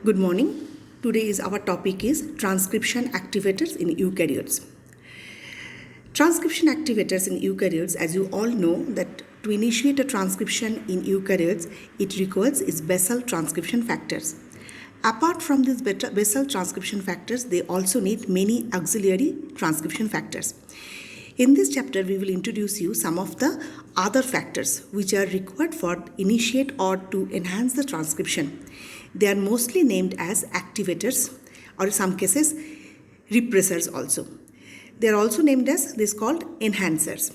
Good morning. Today's our topic is transcription activators in eukaryotes. Transcription activators in eukaryotes, as you all know, that to initiate a transcription in eukaryotes, it requires its basal transcription factors. Apart from these basal transcription factors, they also need many auxiliary transcription factors. In this chapter, we will introduce you some of the other factors which are required for initiate or to enhance the transcription. They are mostly named as activators or in some cases repressors also. They are also named as this called enhancers.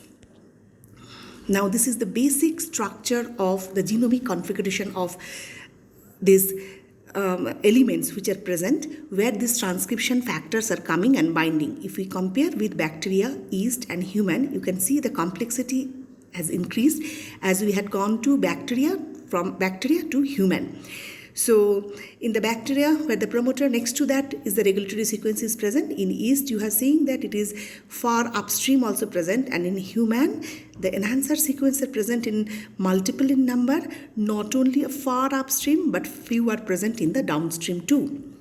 Now this is the basic structure of the genomic configuration of these elements which are present where these transcription factors are coming and binding. If we compare with bacteria, yeast and human, you can see the complexity has increased as we had gone to bacteria, from bacteria to human. So in the bacteria, where the promoter next to that is the regulatory sequence is present, in yeast you are seeing that it is far upstream also present, and in human the enhancer sequence are present in multiple in number, not only far upstream but few are present in the downstream too.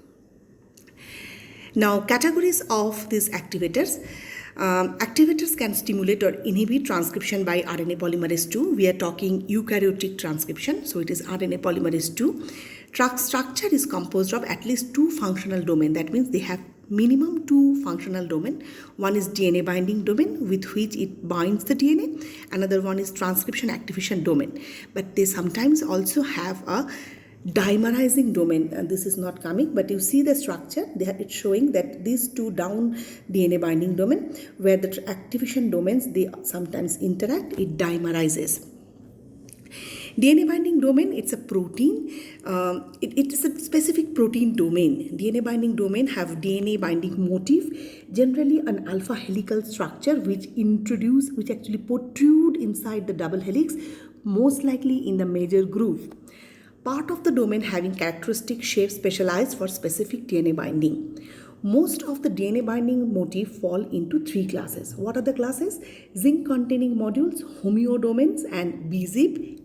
Now categories of these activators. Activators can stimulate or inhibit transcription by RNA polymerase II. We are talking eukaryotic transcription, so it is RNA polymerase II. Structure is composed of at least two functional domains. That means they have minimum two functional domain. One is DNA binding domain with which it binds the DNA. Another one is transcription activation domain. But they sometimes also have a dimerizing domain, and this is not coming, but you see the structure there, it's showing that these two down DNA binding domain where the activation domains they sometimes interact, it dimerizes. DNA binding domain, it's a protein, it is a specific protein domain. DNA binding domain have DNA binding motif, generally an alpha helical structure which actually protrude inside the double helix, most likely in the major groove. Part of the domain having characteristic shape specialized for specific DNA binding. Most of the DNA binding motif fall into three classes. What are the classes? Zinc containing modules, homeodomains and B-zip,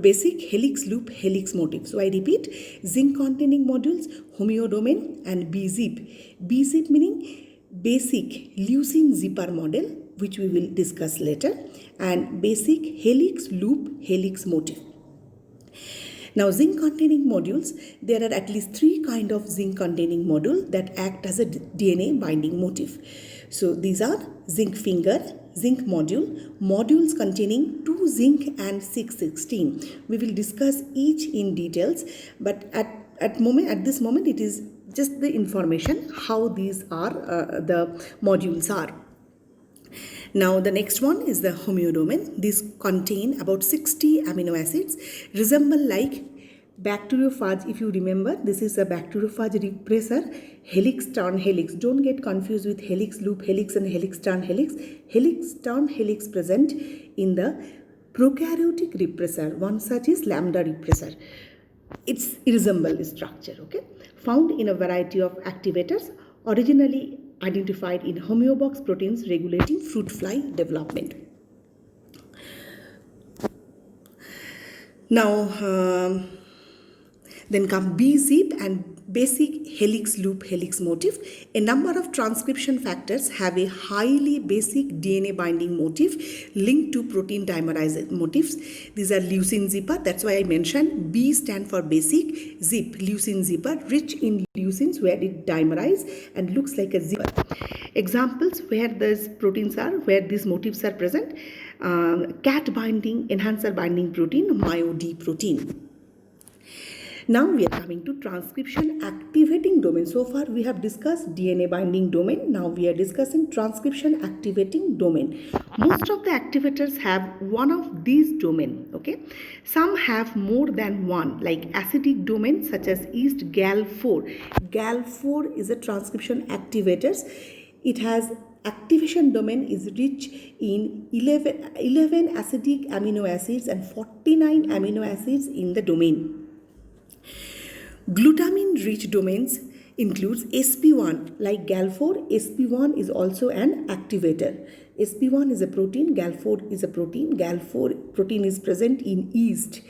basic helix loop helix motif. So I repeat, zinc containing modules, homeodomain and B-zip. B-zip meaning basic leucine zipper model, which we will discuss later, and basic helix loop helix motif. Now zinc containing modules, there are at least three kind of zinc containing modules that act as a DNA binding motif. So these are zinc finger, zinc module, modules containing 2 zinc and 616. We will discuss each in details, but at this moment it is just the information how these are the modules are. Now the next one is the homeodomain. These contain about 60 amino acids, resemble like bacteriophage. If you remember, this is a bacteriophage repressor, helix turn helix. Don't get confused with helix loop helix and helix turn helix. Helix turn helix present in the prokaryotic repressor. One such is lambda repressor. It's resemble structure, okay? Found in a variety of activators, originally identified in homeobox proteins regulating fruit fly development. Now, then come B-zip and basic helix loop helix motif. A number of transcription factors have a highly basic DNA binding motif linked to protein dimerization motifs. These are leucine zipper. That's why I mentioned B stand for basic, zip leucine zipper, rich in leucines where it dimerizes and looks like a zipper. Examples where these proteins are, where these motifs are present: cat binding, enhancer binding protein, MyoD protein. Now we are coming to transcription activating domain. So far we have discussed DNA binding domain. Now we are discussing transcription activating domain. Most of the activators have one of these domain. Okay, some have more than one, like acidic domain such as yeast GAL4. GAL4 is a transcription activators. It has activation domain is rich in 11 acidic amino acids and 49 amino acids in the domain. Glutamine-rich domains includes sp1 like GAL4. sp1 is also an activator. sp1 is a protein, GAL4 is a protein. GAL4 protein is present in yeast.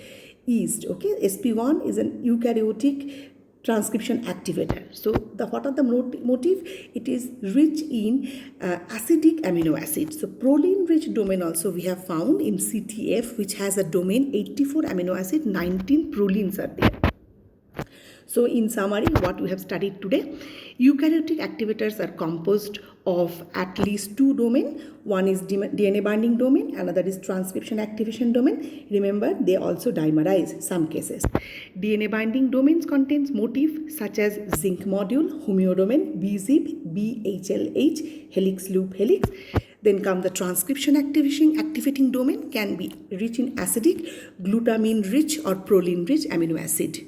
yeast. Okay, sp1 is an eukaryotic transcription activator. So what are the motif? It is rich in acidic amino acids. So proline rich domain also we have found in CTF, which has a domain 84 amino acid, 19 prolines are there. So in summary, what we have studied today, eukaryotic activators are composed of at least two domains. One is DNA binding domain, another is transcription activation domain. Remember, they also dimerize some cases. DNA binding domains contains motifs such as zinc module, homeodomain, bzip, BHLH, helix loop helix. Then come the transcription activating domain, can be rich in acidic, glutamine rich or proline rich amino acid.